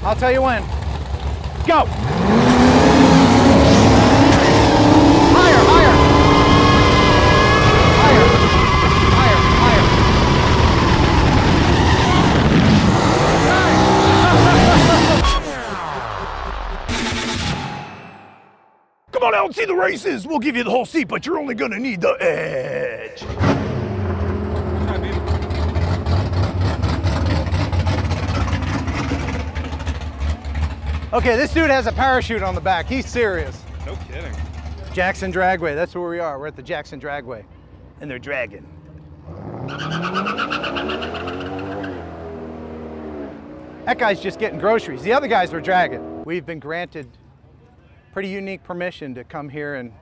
I'll tell you when. Go! Higher, higher! Higher, higher, higher. Come on out and see the races. We'll give you the whole seat, but you're only gonna need the edge. Okay, this dude has a parachute on the back. He's serious. No kidding. Jackson Dragway, that's where we are. We're at the Jackson Dragway. And they're dragging. That guy's just getting groceries. The other guys are dragging. We've been granted pretty unique permission to come here and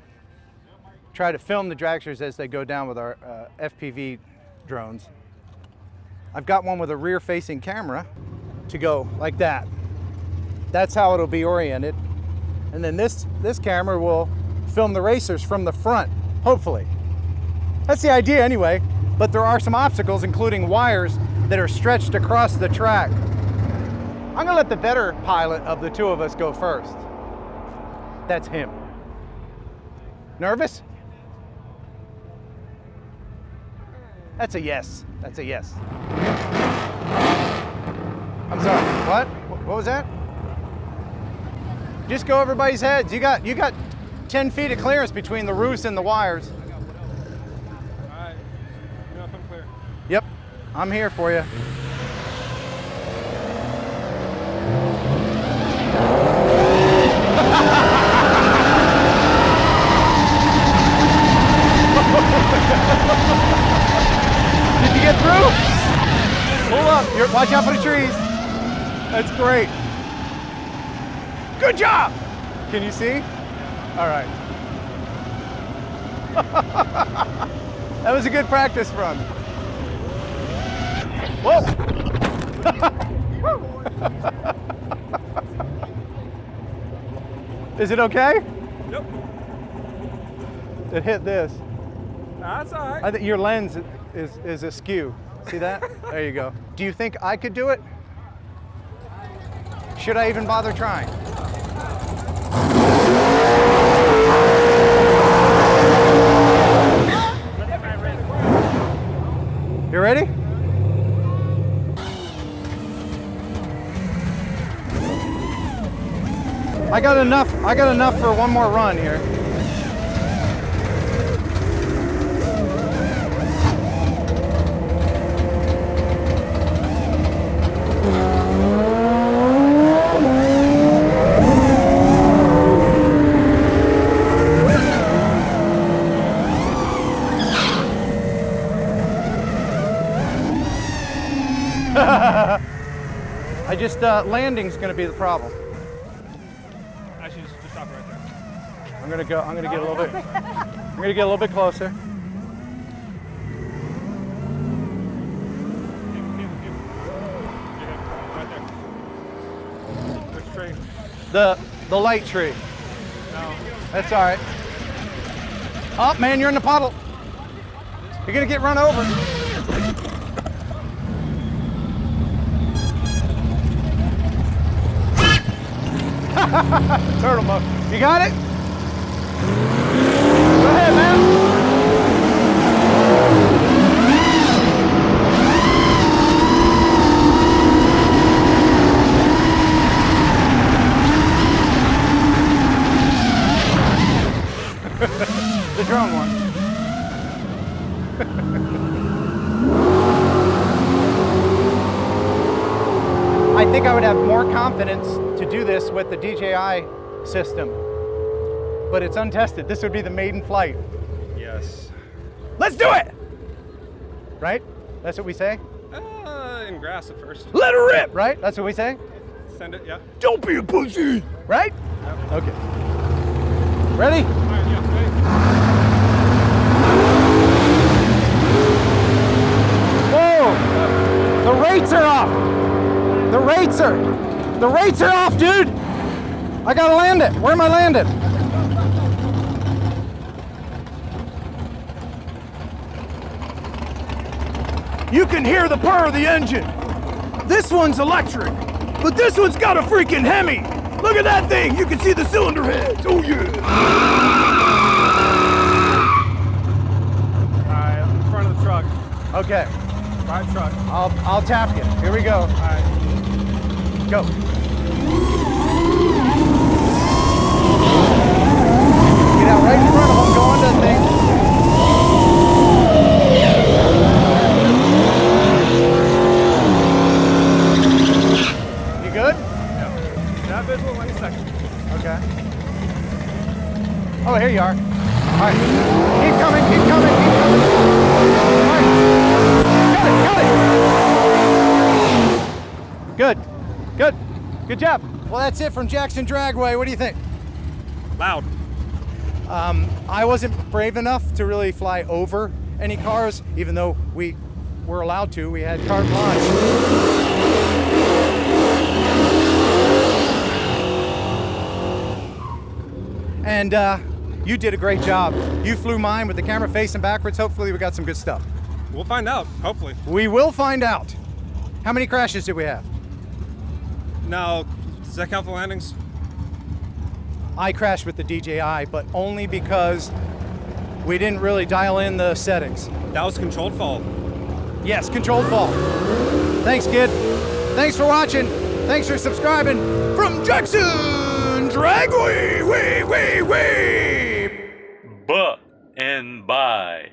try to film the dragsters as they go down with our FPV drones. I've got one with a rear-facing camera to go like that. That's how it'll be oriented. And then this camera will film the racers from the front, hopefully. That's the idea anyway, but there are some obstacles, including wires that are stretched across the track. I'm gonna let the better pilot of the two of us go first. That's him. Nervous? That's a yes. That's a yes. I'm sorry, what? What was that? Just go everybody's heads. You got 10 feet of clearance between the roofs and the wires. All right. You know if I'm clear. Yep, I'm here for you. Did you get through? Pull up. Watch out for the trees. That's great. Good job! Can you see? All right. That was a good practice run. Whoa! Is it okay? Yep. It hit this. That's all right. I think your lens is askew. See that? There you go. Do you think I could do it? Should I even bother trying? You ready? I got enough for one more run here. Landing's gonna be the problem. Actually, just stop right there. I'm gonna get a little bit. I'm gonna get a little bit closer. Keep. Right there. Which tree? The light tree. No. That's all right. Oh man, you're in the puddle. You're gonna get run over. Turtle mode. You got it? Go ahead, man. The drone one. I think I would have more confidence to do this with the DJI system, but it's untested. This would be the maiden flight. Yes. Let's do it! Right? That's what we say? In grass at first. Let her rip! Right? That's what we say? Send it, yeah. Don't be a pussy. Right? Yep. Okay. Ready? All right, yeah, ready? Whoa! The rates are off! The rates are off, dude! I gotta land it. Where am I landed? You can hear the purr of the engine. This one's electric. But this one's got a freaking Hemi. Look at that thing. You can see the cylinder heads. Oh yeah. Alright, in front of the truck. Okay. Right truck. I'll tap you. Here we go. Alright. Go. Get out right in front of them. Go on to the thing. You good? Yeah. That visual, wait a second. Okay. Oh, here you are. All right. Keep coming, keep coming, keep coming. All right. Got it. Good. Good. Good job. Well, that's it from Jackson Dragway. What do you think? Loud. I wasn't brave enough to really fly over any cars, even though we were allowed to. We had carte blanche. And you did a great job. You flew mine with the camera facing backwards. Hopefully we got some good stuff. We'll find out, hopefully. We will find out. How many crashes did we have? Now, does that count for landings? I crashed with the DJI, but only because we didn't really dial in the settings. That was controlled fall. Yes, controlled fall. Thanks, kid. Thanks for watching. Thanks for subscribing. From Jackson Dragway. Way. Buh and bye.